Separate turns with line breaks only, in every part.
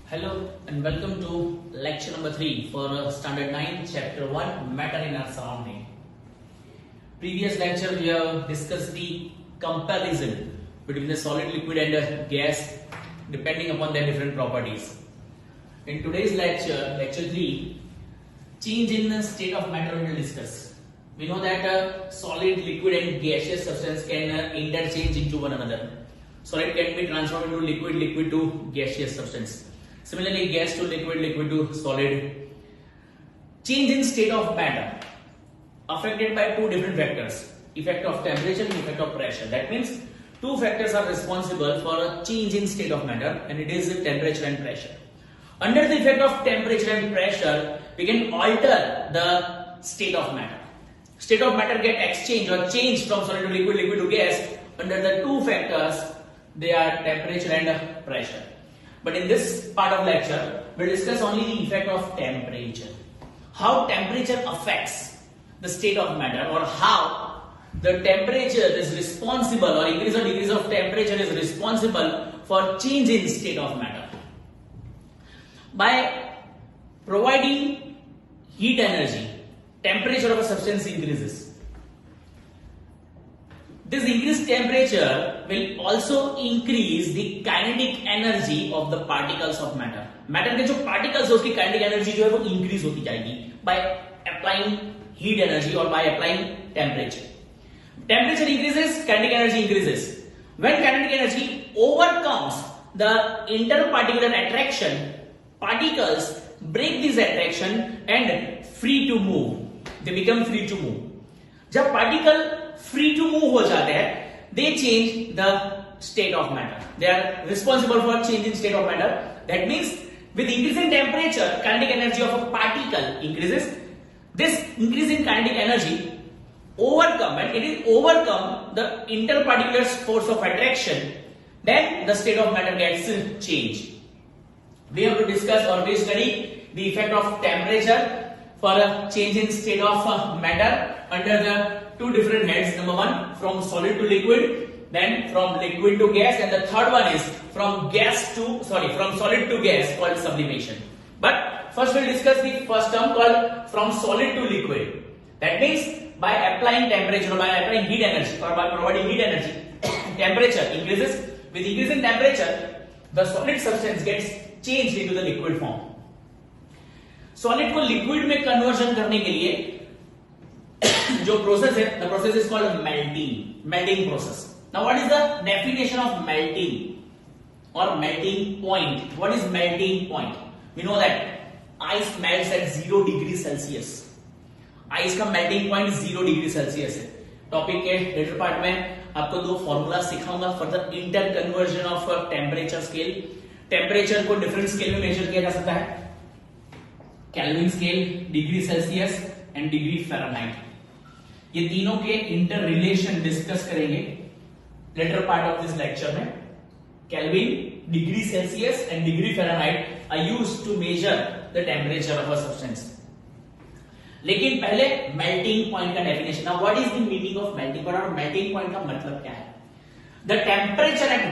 Hello and welcome to lecture number 3 for standard 9 chapter 1 matter in our surrounding. Previous lecture we have discussed the comparison between the solid, liquid and gas depending upon their different properties. In today's lecture, lecture 3, change in the state of matter we will discuss. We know that solid, liquid and gaseous substance can interchange into one another. Solid can be transformed into liquid, liquid to gaseous substance. Similarly, gas to liquid, liquid to solid. Change in state of matter affected by two different factors: effect of temperature and effect of pressure. That means two factors are responsible for a change in state of matter, and it is temperature and pressure. Under the effect of temperature and pressure, we can alter the state of matter. State of matter get exchanged or changed from solid to liquid, liquid to gas under the two factors. They are temperature and pressure. But in this part of lecture, we'll discuss only the effect of temperature. How temperature affects the state of matter, or how the temperature is responsible, or increase or decrease of temperature is responsible for change in state of matter. By providing heat energy, temperature of a substance increases. This increased temperature will also increase the kinetic energy of the particles of matter. Matter के जो particles है उसकी kinetic energy जो है वो increase होती जाएगी by applying heat energy or by applying temperature. Temperature increases, kinetic energy increases. When kinetic energy overcomes the interparticular attraction, particles break this attraction and free to move. They become free to move. जब particle free to move हो जाते हैं, they change the state of matter. They are responsible for change in state of matter. That means with increasing temperature, kinetic energy of a particle increases. This increase in kinetic energy overcome the interparticular force of attraction. Then the state of matter gets changed. We have to discuss or we study the effect of temperature for a change in state of matter under the two different heads. Number one, from solid to liquid, then from liquid to gas, and the third one is from solid to gas, called sublimation. But first we'll discuss the first term called from solid to liquid. That means by applying temperature or by applying heat energy or by providing heat energy, temperature increases. With increasing temperature, the solid substance gets changed into the liquid form. Solid को liquid में conversion करने के लिए जो process है, the process is called melting process. Now what is the definition of melting or melting point? What is melting point? We know that ice melts at 0 degree Celsius. Ice का melting point 0 degree Celsius है. Topic के later part में आपको दो formula सिखाऊंगा for the inter conversion of temperature scale. Temperature को different scale में measure किया जा सकता है: Kelvin scale, degree Celsius and degree Fahrenheit. ये तीनों के इंटर रिलेशन डिस्कस करेंगे later part of this lecture में. Kelvin, degree Celsius and degree Fahrenheit are used to measure the temperature of a substance. लेकिन पहले मेल्टिंग पॉइंट का definition. Now what is the meaning of melting point, और melting point का मतलब क्या है? The temperature at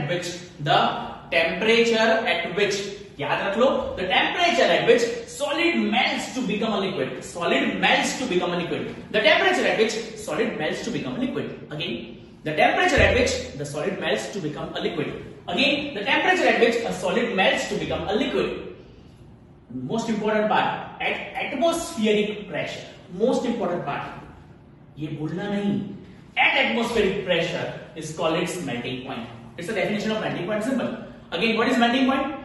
which, याद रख लो, the temperature at which solid melts to become a liquid. Solid melts to become a liquid. The temperature at which solid melts to become a liquid. Again, the temperature at which the solid melts to become a liquid. Again, the temperature at which a solid melts to become a liquid. Most important part, at atmospheric pressure. Most important part. ये भूलना नहीं. At atmospheric pressure is called its melting point. It's the definition of melting point. Simple. Again, what is melting point?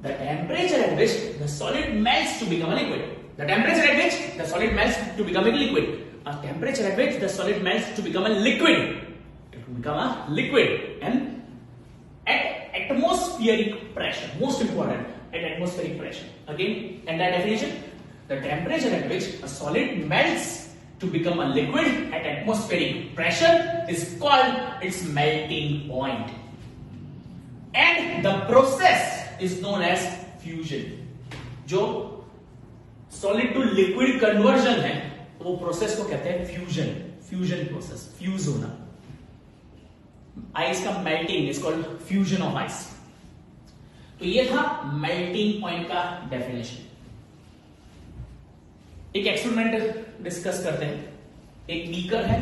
The temperature at which the solid melts to become a liquid. The temperature at which the solid melts to become a liquid. A temperature at which the solid melts to become a liquid. It will become a liquid. And at atmospheric pressure, most important, at atmospheric pressure. Again, and that definition, the temperature at which a solid melts to become a liquid at atmospheric pressure is called its melting point. And the process is known as fusion. जो solid to liquid conversion है वो process को कहते हैं fusion process, fuse होना. Ice का melting is called fusion of ice. तो ये था मेल्टिंग पॉइंट का डेफिनेशन। एक एक्सपेरिमेंट डिस्कस करते हैं। एक बीकर है,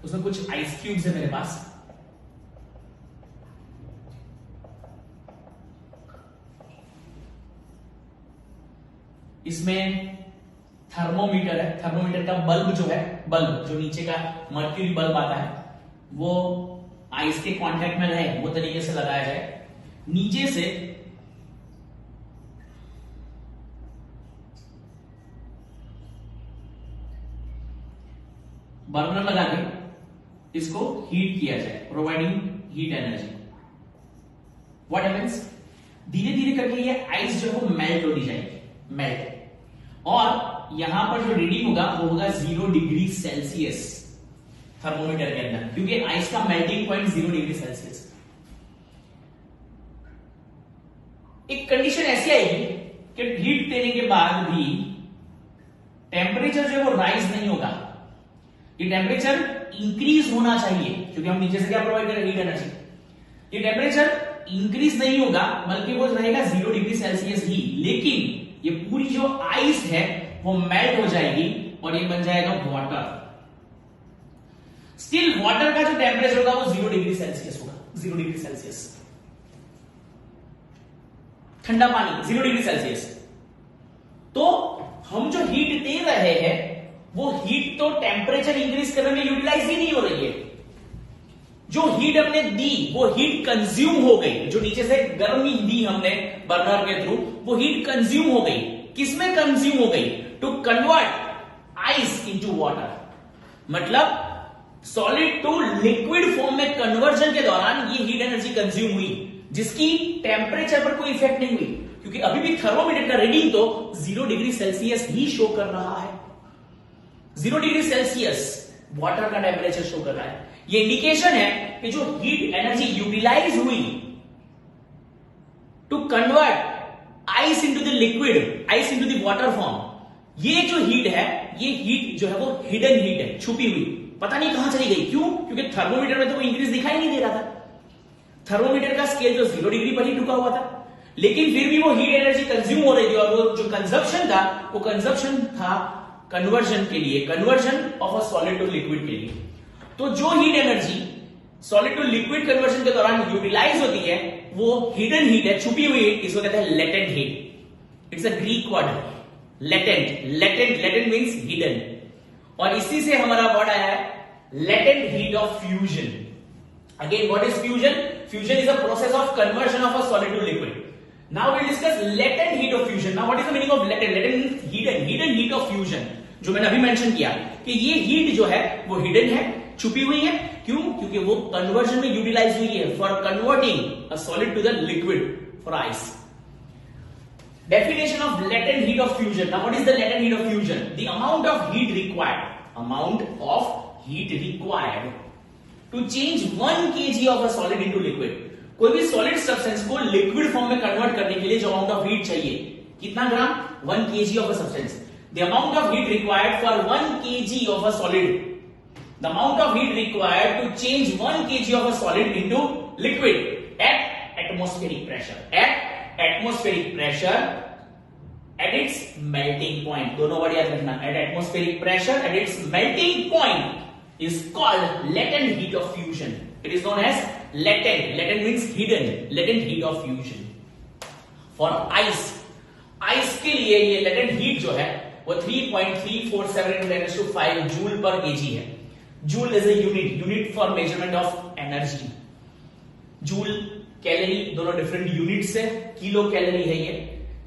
उसमें कुछ आइस क्यूब्स है मेरे पास। इसमें थर्मोमीटर है, थर्मोमीटर का बल्ब जो है, बल्ब जो नीचे का मर्क्यूरी बल्ब आता है, वो आइस के कांटेक्ट में रहे वो तरीके से लगाया जाए। नीचे से बर्नर लगा के इसको हीट किया जाए, providing heat energy. What happens, धीरे धीरे करके ये आइस जो है वो मेल्ट होती जाएगी, मेल्ट। और यहां पर जो रीडिंग होगा वो होगा 0 डिग्री सेल्सियस थर्मोमीटर के अंदर, क्योंकि आइस का मेल्टिंग पॉइंट 0 डिग्री सेल्सियस। एक कंडीशन ऐसी आएगी कि हीट देने के बाद भी टेम्परेचर जो है वो राइज नहीं होगा। ये टेम्परेचर इंक्रीज होना चाहिए, क्योंकि हम नीचे से क्या प्रोवाइड कर रहे हैं, हीट एनर्जी। ये टेम्परेचर इंक्रीज नहीं होगा, बल्कि वो रहेगा 0 डिग्री सेल्सियस ही। लेकिन ये पूरी जो आइस है वो मेल्ट हो जाएगी और ये बन जाएगा वाटर। स्टिल वाटर का जो टेम्परेचर होगा वो 0 डिग्री सेल्सियस होगा, 0 डिग्री सेल्सियस। ठंडा पानी 0 डिग्री सेल्सियस। तो हम जो हीट दे रहे हैं वो हीट तो टेम्परेचर इंक्रीज करने में यूटिलाइज ही नहीं हो रही है। जो हीट हमने दी वो हीट कंज्यूम हो गई, जो नीचे से गर्मी दी हमने बर्नर के थ्रू, वो हीट कंज्यूम हो गई। किसमें कंज्यूम हो गई? To convert ice into water. मतलब सॉलिड टू लिक्विड फॉर्म में कन्वर्जन के दौरान ये हीट एनर्जी कंज्यूम हुई, जिसकी टेम्परेचर पर कोई इफेक्ट नहीं हुई, क्योंकि अभी भी थर्मोमीटर का रीडिंग तो 0 डिग्री सेल्सियस ही शो कर रहा है। 0 डिग्री सेल्सियस वाटर का टेम्परेचर शो कर रहा है। ये इंडिकेशन है कि जो हीट एनर्जी यूटिलाइज हुई to convert ice into the liquid, ice into the water form, ये जो हीट है, ये हीट जो है वो हिडन हीट है, छुपी हुई, पता नहीं कहां चली गई। क्यों? क्योंकि थर्मोमीटर में तो कोई इंक्रीज दिखाई नहीं दे रहा था। थर्मोमीटर का स्केल तो 0 डिग्री पर ही रुका हुआ था, लेकिन फिर भी वो हीट एनर्जी कंज्यूम हो रही थी। और वो जो कंजप्शन था वो कंजप्शन था कन्वर्जन के लिए, conversion of a solid to liquid के लिए। तो जो heat energy solid to liquid conversion के दौरान यूटिलाइज होती है वो हिडन हीट है, छुपी हुई हीट, इसको कहते हैं latent heat. It's a Greek word, latent. Latent means hidden, और इसी से हमारा वर्ड आया है latent heat of fusion. Again what is fusion? Fusion is a process of conversion of a solid to liquid. Now we discuss latent heat of fusion. Now what is the meaning of latent? Latent means hidden, hidden heat of fusion, जो मैंने अभी mention किया कि ये heat जो है वो hidden है, छुपी हुई है। क्यों? क्योंकि वो कन्वर्जन में यूटिलाइज हुई है for converting a solid to the liquid for ice. Definition of latent heat of fusion. Now what is the latent heat of fusion? The amount of heat required, amount of heat required to change 1 kg of a solid into liquid. कोई भी solid substance को liquid form में convert करने के लिए जो amount of heat चाहिए, कितना ग्राम? 1 kg of a substance. The amount of heat required for 1 kg of a solid, the amount of heat required to change 1 kg of a solid into liquid at atmospheric pressure, at atmospheric pressure at its melting point. दोनों word याद रखना, at atmospheric pressure at its melting point is called latent heat of fusion. It is known as latent. Latent means hidden. Latent heat of fusion. For ice, ice के लिए ये latent heat जो है वो 3.347 into 10⁵ joule पर kg है। Joule is a unit for measurement of energy. Joule calorie दोनों different units है, किलो कैलोरी है ये।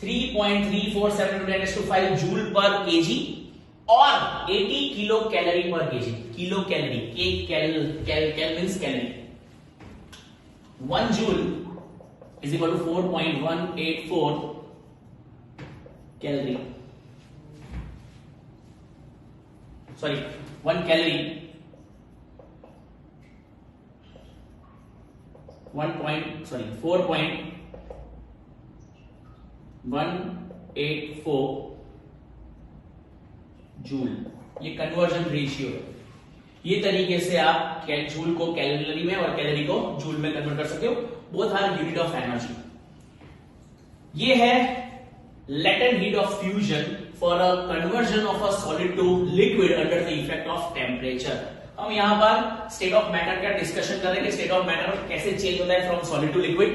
3.347 into 10⁵ जूल पर केजी और 80 kilo calorie per KG. Kilo calorie, cal means calorie. 1 joule is equal to 4.184 calorie, sorry 1 calorie 4.184 joule. ये conversion ratio है। ये तरीके से आप जूल को कैलोरी में और कैलोरी को जूल में कन्वर्ट कर सकते हो। Both are unit of energy. ये है latent heat of fusion for a conversion of a solid to liquid under the effect of temperature। हम यहां पर स्टेट ऑफ मैटर का डिस्कशन करेंगे, स्टेट ऑफ मैटर कैसे चेंज होता है from solid to liquid.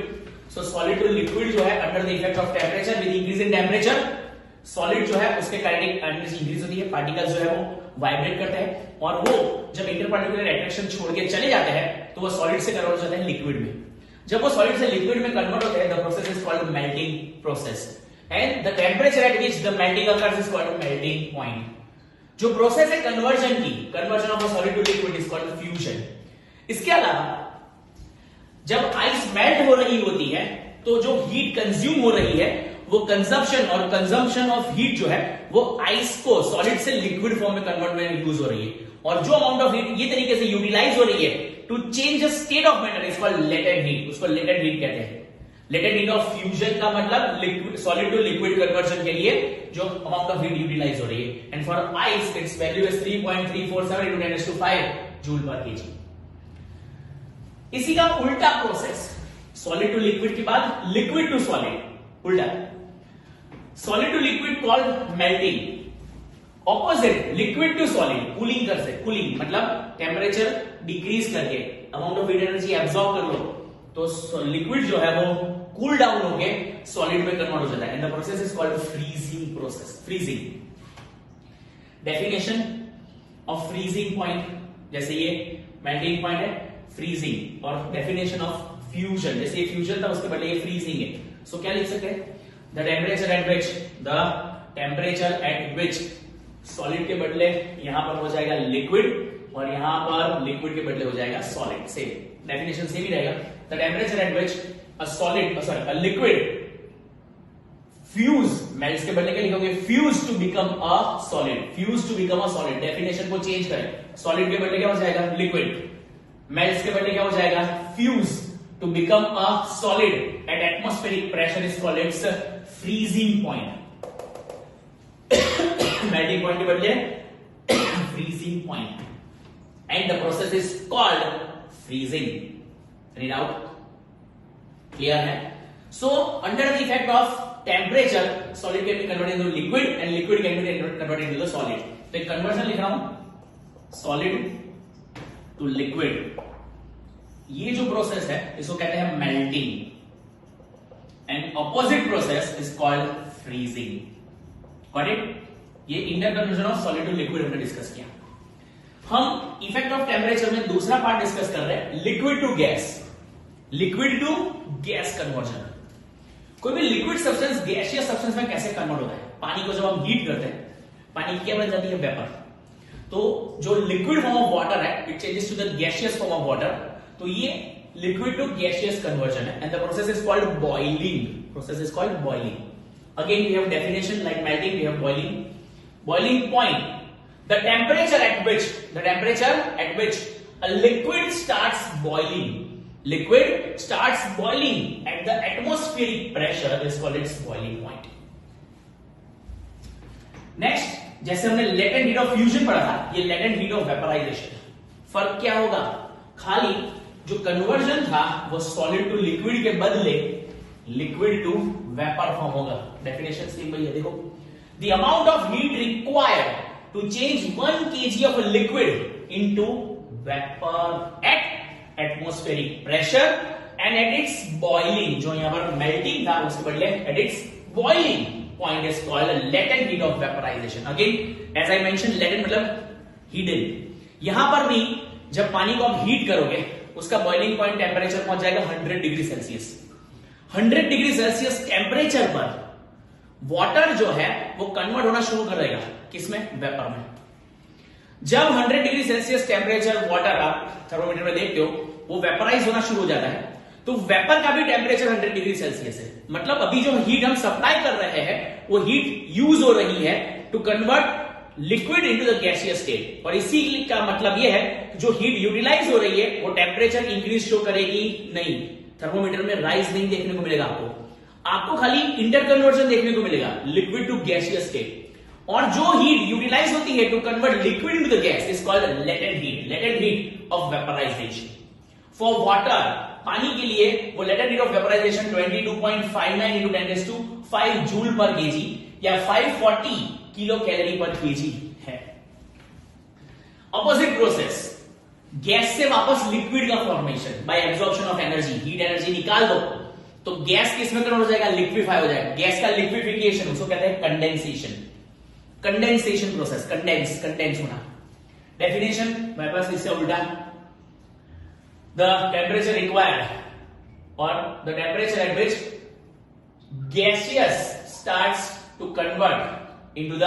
So solid to liquid जो है under the effect of temperature, with increase in temperature solid जो है उसके काइनेटिक एनर्जी इंक्रीज होती है, पार्टिकल्स जो है वो वाइब्रेट करते हैं और वो जब इंटरपार्टिकुलर अट्रैक्शन छोड़ के चले जाते हैं तो वो सॉलिड से कन्वर्ट हो जाते हैं लिक्विड में। जब वो सॉलिड से लिक्विड में कन्वर्ट होते हैं the process is called melting process and the temperature at which the melting occurs is called melting point। जो प्रोसेस है कन्वर्जन की, conversion of solid to liquid is called fusion. इसके अलावा जब आइस मेल्ट हो रही होती है तो जो हीट कंज्यूम हो रही है वो कंजप्शन और कंजम्पशन ऑफ हीट जो है वो आइस को सॉलिड से लिक्विड फॉर्म में कन्वर्ट में यूज हो रही है और जो अमाउंट ऑफ हीट ये तरीके से यूटिलाइज हो रही है to change the state of matter is called latent heat. उसको लेटेंट हीट कहते हैं। लेटेंट हीट ऑफ फ्यूजन का मतलब liquid solid to liquid conversion के लिए जो अमाउंट ऑफ हीट यूटिलाइज हो रही है। And for ice it's value is 3.347 into 10⁵ joule per KG. इसी का उल्टा प्रोसेस, सॉलिड टू लिक्विड के बाद लिक्विड टू सॉलिड, उल्टा solid to liquid called melting. Opposite liquid to solid cooling कर से, कूलिंग मतलब टेम्परेचर डिक्रीज करके amount of heat energy absorb कर लो तो लिक्विड जो है वो कूल डाउन होके सॉलिड में कन्वर्ट हो जाता है and the process is called freezing process. Freezing definition of freezing point, जैसे ये मेल्टिंग पॉइंट है, फ्रीजिंग, और डेफिनेशन ऑफ फ्यूजन, जैसे ये फ्यूजन था उसके बदले ये फ्रीजिंग है। सो क्या लिख सकते हैं? The temperature at which solid के बदले यहां पर हो जाएगा लिक्विड और यहां पर लिक्विड के बदले हो जाएगा सॉलिड। सेम डेफिनेशन सेम ही रहेगा। The temperature at which a liquid fuse melts के बदले क्या लिखोगे? Fuse to become a solid, fuse to become a solid. Definition को चेंज करें, सॉलिड के बदले क्या हो जाएगा? लिक्विड, मेल्ट्स के बदले क्या हो जाएगा? Fuse to become a solid at atmospheric pressure is called its freezing point. Melting point के बदले freezing point and the process is called freezing. Any doubt? Clear है? So under the effect of temperature solid can be converted into liquid and liquid can be converted into the solid. तो एक conversion लिख रहा हूं, solid to liquid. ये जो process है इसको कहते हैं melting and opposite process is called freezing. Got it? ये inter conversion of solid to liquid हमने डिस्कस किया। हम इफेक्ट ऑफ टेम्परेचर में दूसरा पार्ट डिस्कस कर रहे हैं, liquid to gas, liquid to gas conversion. कोई भी लिक्विड सब्सटेंस गैसियस सब्सटेंस में कैसे कन्वर्ट होता है? पानी को जब हम हीट करते हैं, पानी क्या बन जाती है? वेपर। तो जो लिक्विड फॉर्म ऑफ वाटर है it changes to the gaseous form of water. तो ये लिक्विड टू गैसियस कन्वर्जन है and the process is called boiling. Process is called boiling. Again we have definition like melting, we have boiling. Boiling point, the temperature at which a liquid starts boiling, liquid starts boiling at the atmospheric pressure is called its boiling point। next, जैसे हमने latent heat of fusion पढ़ा था, ये latent heat of vaporization। फर्क क्या होगा? खाली जो कन्वर्जन था वो सॉलिड टू लिक्विड के बदले लिक्विड टू वेपर फॉर्म होगा। डेफिनेशन सेम वही है, देखो, the amount of heat required to change 1 kg of a liquid into vapor at atmospheric pressure and at its boiling, जो यहां पर melting था उसके बदले at its boiling point is called latent heat of vaporization। Again as I mentioned, latent मतलब hidden। यहां पर भी जब पानी को आप हीट करोगे उसका बॉइलिंग पॉइंट टेम्परेचर पहुंच जाएगा 100 degree Celsius. 100 degree Celsius temperature पर वाटर जो है वो कन्वर्ट होना शुरू कर देगा, किसमें? वेपर में। जब 100 डिग्री सेल्सियस टेम्परेचर वाटर आप थर्मोमीटर में देखते हो वो वेपराइज होना शुरू हो जाता है, तो वेपर का भी टेम्परेचर 100 डिग्री सेल्सियस है। मतलब अभी जो हीट हम सप्लाई कर रहे हैं वो हीट यूज हो रही है to convert liquid into the gaseous state. और इसी का मतलब यह है जो हीट यूटिलाइज हो रही है वो टेम्परेचर इंक्रीज शो करेगी नहीं, थर्मोमीटर में राइज नहीं देखने को मिलेगा आपको खाली इंटर कन्वर्जन देखने को मिलेगा, लिक्विड टू गैसियस स्टेट। और जो हीट यूटिलाइज होती है to convert liquid into the gas is called latent heat, latent heat of vaporisation. For water पानी के लिए वो latent heat of vaporisation 22.59 into 10⁵ joule per KG या 540 किलो कैलोरी पर केजी है। ऑपोजिट प्रोसेस, गैस से वापस liquid का formation by absorption of energy, heat energy निकाल दो तो गैस किसमें कन्वर्ट हो जाएगा, लिक्विफाई हो जाएगा। गैस का लिक्विफिकेशन उसको कहते हैं कंडेंसेशन, कंडेंसेशन प्रोसेस, कंडेंस होना। डेफिनेशन मेरे पास इससे उल्टा, द टेम्परेचर रिक्वायर्ड और the temperature at which gaseous starts to convert into the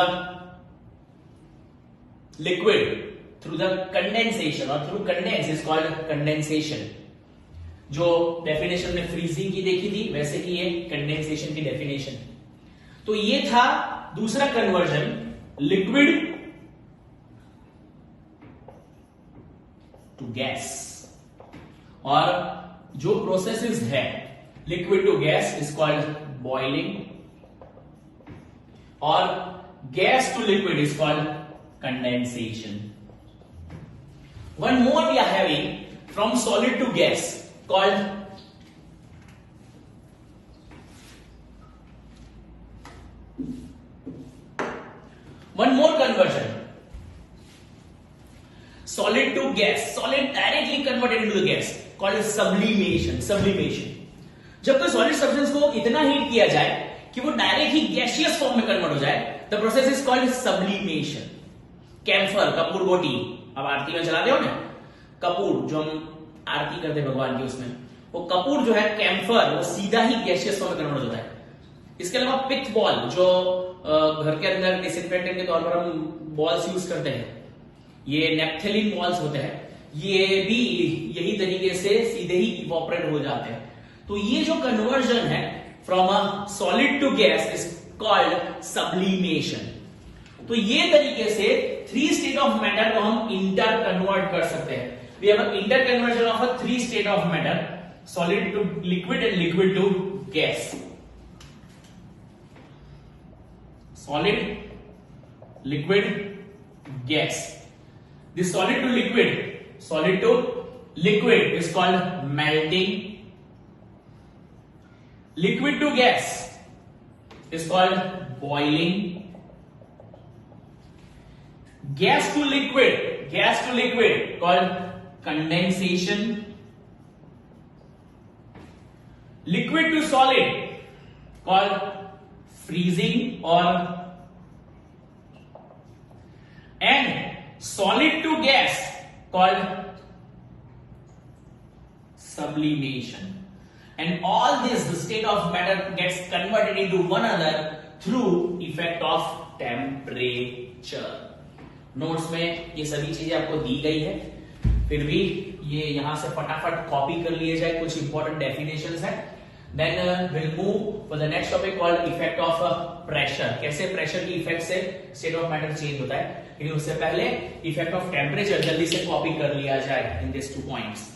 liquid through the condensation or through condense is called condensation। जो डेफिनेशन में फ्रीजिंग की देखी थी वैसे ही ये कंडेंसेशन की डेफिनेशन। तो ये था दूसरा कन्वर्जन, लिक्विड टू गैस। और जो प्रोसेसेस है liquid to gas is called boiling और gas to liquid is called condensation. One more we are having from solid to gas called one more conversion, solid to gas, solid directly converted into the gas called sublimation। जब कोई solid substance को इतना heat किया जाए कि वो direct ही gaseous form में कन्वर्ट हो जाए, the process is called sublimation. Camphor, कपूर बोटी, अब आरती में चलाते हो ना कपूर, जो हम आरती करते हैं भगवान की, उसमें वो कपूर जो है कैम्फर, वो सीधा ही गैसियस फॉर्म में कन्वर्ट होता है। इसके अलावा पिथ बॉल, जो घर के अंदर डिसइंफेक्टेंट के तौर पर हम बॉल्स यूज करते हैं, ये नेप्थेलिन बॉल्स होते हैं, ये भी यही तरीके से सीधे ही इवोपरेट हो जाते हैं। तो ये जो कन्वर्जन है from a solid to gas is called sublimation. तो ये तरीके से थ्री स्टेट ऑफ मैटर को हम इंटर कन्वर्ट कर सकते हैं। We have a inter conversion of a three state of matter, solid to liquid and liquid to gas. Solid, liquid, gas. This solid to liquid is called melting, liquid to gas is called boiling, gas to liquid called condensation, liquid to solid called freezing and solid to gas called sublimation। And all this, the state of matter gets converted into one another through effect of temperature। Notes में ये सभी चीजें आपको दी गई है, फिर भी ये यहां से फटाफट कॉपी कर लिए जाए, कुछ इंपॉर्टेंट डेफिनेशंस है। Then will move for the next topic called effect of pressure. कैसे प्रेशर की इफेक्ट से स्टेट ऑफ मैटर चेंज होता है, लेकिन उससे पहले इफेक्ट ऑफ टेम्परेचर जल्दी से कॉपी कर लिया जाए in this 2 points.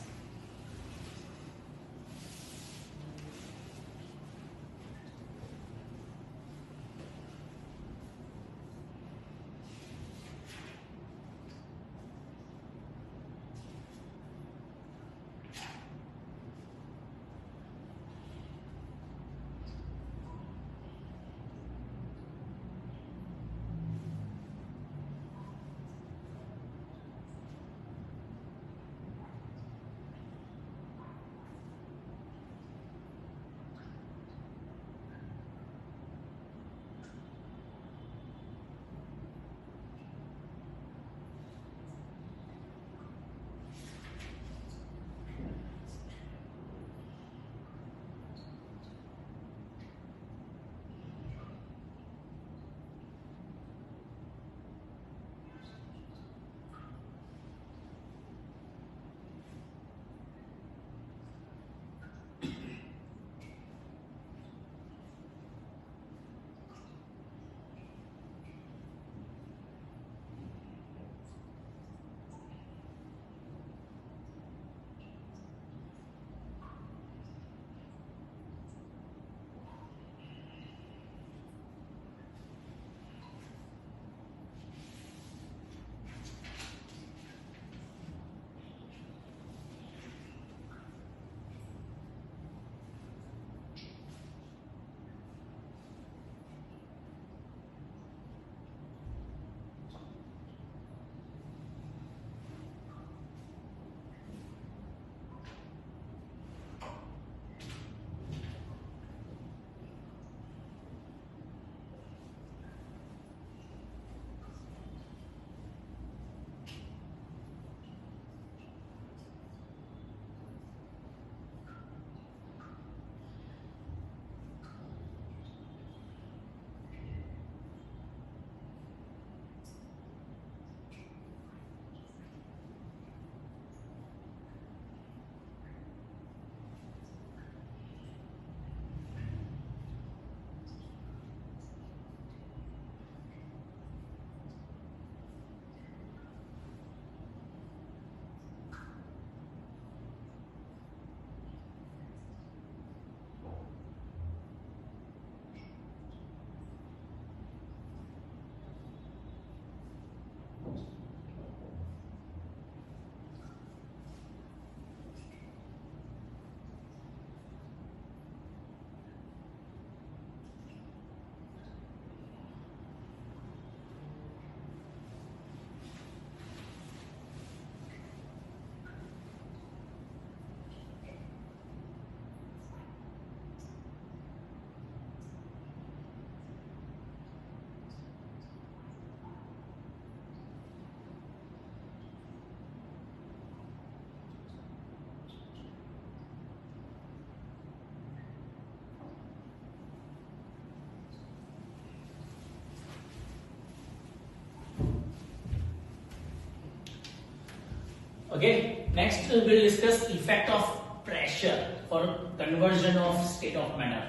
Okay, next we will discuss effect of pressure for conversion of state of matter.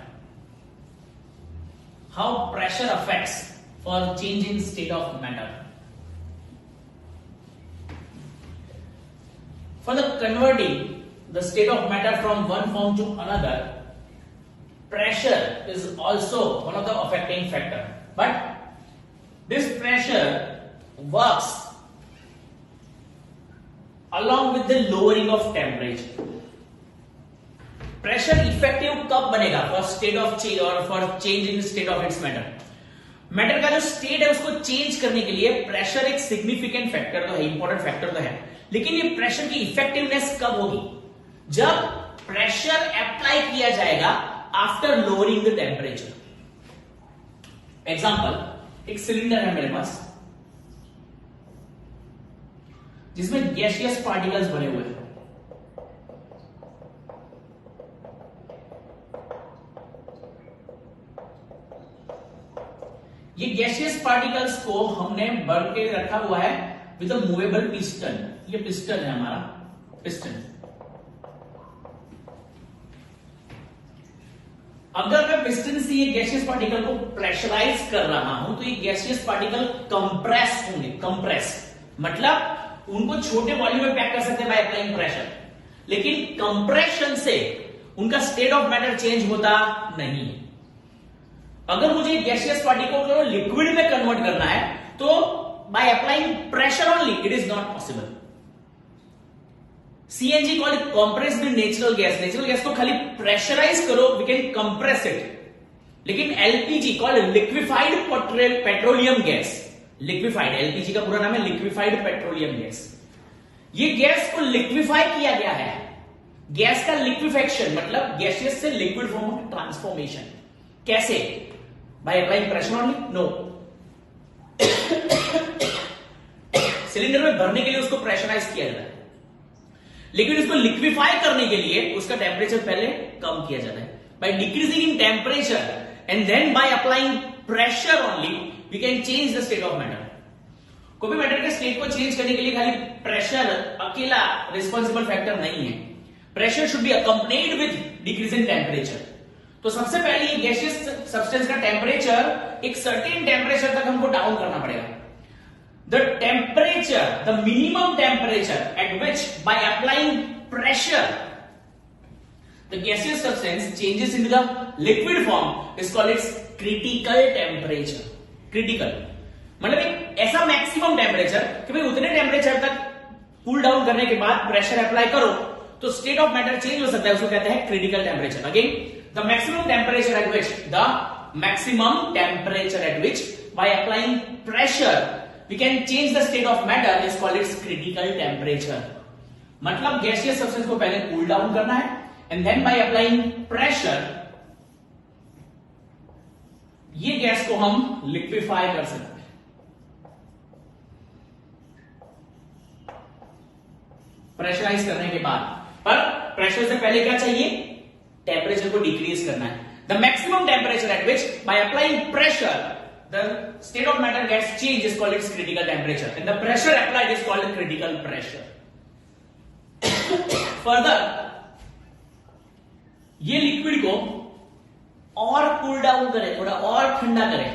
How pressure affects for change in state of matter. For the converting the state of matter from one form to another, pressure is also one of the affecting factor. But this pressure works along with the lowering of temperature. Pressure effective कब बनेगा? For state of change or for change in state of its matter. Matter का जो state है उसको change करने के लिए pressure एक सिग्निफिकेंट फैक्टर तो है, इंपॉर्टेंट फैक्टर तो है, लेकिन ये प्रेशर की इफेक्टिवनेस कब होगी? जब प्रेशर अप्लाई किया जाएगा after lowering the temperature. Example, एक सिलेंडर है मेरे पास जिसमें गैसियस पार्टिकल्स बने हुए हैं. ये गैसियस पार्टिकल्स को हमने भर के रखा हुआ है विद अ मूवेबल पिस्टन. ये पिस्टन है हमारा, पिस्टन. अगर मैं पिस्टन से ये गैसियस पार्टिकल को प्रेशराइज कर रहा हूं तो ये गैसियस पार्टिकल कंप्रेस होंगे. कंप्रेस मतलब उनको छोटे वॉल्यूम में पैक कर सकते हैं बाय अप्लाइंग प्रेशर, लेकिन कंप्रेशन से उनका स्टेट ऑफ मैटर चेंज होता नहीं है. अगर मुझे गैसियस पार्टिकल को लिक्विड में कन्वर्ट करना है तो bye applying pressure only it is not possible. CNG called compressed natural gas. Natural gas को खाली प्रेशराइज करो, वी कैन कंप्रेस इट. लेकिन LPG called liquefied petroleum gas, liquefied, LPG का पूरा नाम है लिक्विफाइड पेट्रोलियम गैस. ये गैस को लिक्विफाई किया गया है. गैस का लिक्विफेक्शन मतलब गैसियस से लिक्विड फॉर्म में ट्रांसफॉर्मेशन. कैसे? Bye applying pressure only? No. Cylinder में भरने के लिए उसको प्रेशराइज किया जाता है, लेकिन उसको लिक्विफाई करने के लिए उसका टेम्परेचर पहले कम किया जाता है. By decreasing in temperature and then by applying pressure only we can change the state of matter. कोई भी मैटर के स्टेट को चेंज करने के लिए खाली प्रेशर अकेला रिस्पॉन्सिबल फैक्टर नहीं है. Pressure should be accompanied with decrease in temperature. तो सबसे पहले ये गैसियस सब्सटेंस का टेम्परेचर एक सर्टेन टेम्परेचर तक हमको डाउन करना पड़ेगा. The temperature, the minimum temperature at which by applying pressure the gaseous substance changes into the liquid form is called its critical temperature. Critical मतलब एक ऐसा मैक्सिमम टेम्परेचर कि भाई उतने टेम्परेचर तक कूल डाउन करने के बाद प्रेशर अप्लाई करो तो स्टेट ऑफ मैटर चेंज हो सकता है. उसको कहते हैं critical temperature. Again the maximum temperature at which by applying pressure we can change the state of matter is called its critical temperature. मतलब गैसियस सब्सटेंस को पहले कूल डाउन करना है and then by applying pressure ये gas को हम liquefy कर सकते हैं. प्रेशराइज करने के बाद, पर प्रेशर से पहले क्या चाहिए? टेम्परेचर को डिक्रीज करना है. The maximum temperature at which by applying pressure the state of matter gets change is called its critical temperature and the pressure applied is called critical pressure. Further ये liquid को और cool down करें, थोड़ा और ठंडा करें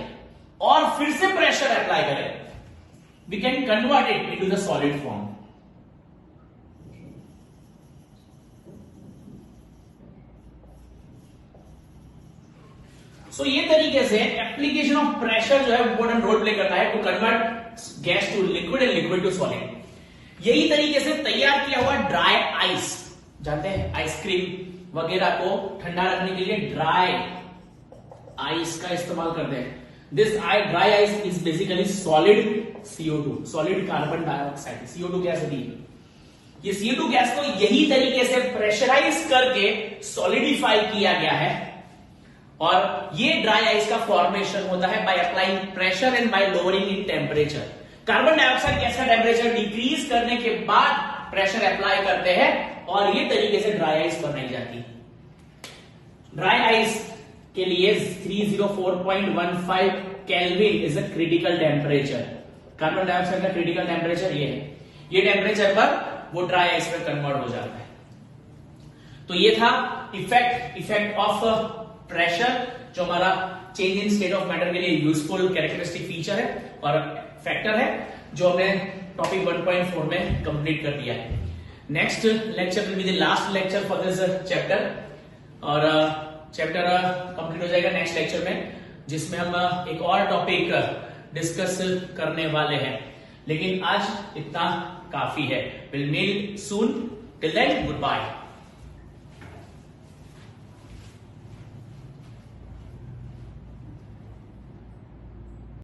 और फिर से प्रेशर अप्लाई करें, we can convert it into the solid form. So ये तरीके से एप्लीकेशन ऑफ प्रेशर जो है इंपॉर्टेंट रोल प्ले करता है to convert gas to liquid and liquid to solid. यही तरीके से तैयार किया हुआ ड्राई आइस, जानते हैं आइसक्रीम वगैरह को ठंडा रखने के लिए ड्राई आइस का इस्तेमाल करते हैं. This dry ice is basically solid CO2, solid carbon dioxide. CO2 gas होती है. ये CO2 गैस को यही तरीके से प्रेशराइज करके सॉलिडिफाई किया गया है और ये ड्राई आइस का फॉर्मेशन होता है bye applying pressure and bye lowering in temperature. Carbon dioxide gas का टेम्परेचर डिक्रीज करने के बाद प्रेशर अप्लाई करते हैं और ये तरीके से ड्राई आइस बनाई जाती है. ड्राई आइस के लिए 304.15 kelvin is a critical temperature. Carbon dioxide का क्रिटिकल टेम्परेचर ये है. ये टेम्परेचर पर वो ड्राई आइस में कन्वर्ट हो जाता है। तो ये था इफेक्ट ऑफ प्रेशर, जो हमारा change in state of matter के लिए यूजफुल कैरेक्टरिस्टिक फीचर है और फैक्टर है, जो हमने टॉपिक 1.4 में कंप्लीट कर दिया है। Next lecture will be the last lecture for this chapter, और चैप्टर कंप्लीट हो जाएगा नेक्स्ट लेक्चर में, जिसमें हम एक और टॉपिक डिस्कस करने वाले हैं। लेकिन आज इतना काफी है। Will meet soon, till then good bye.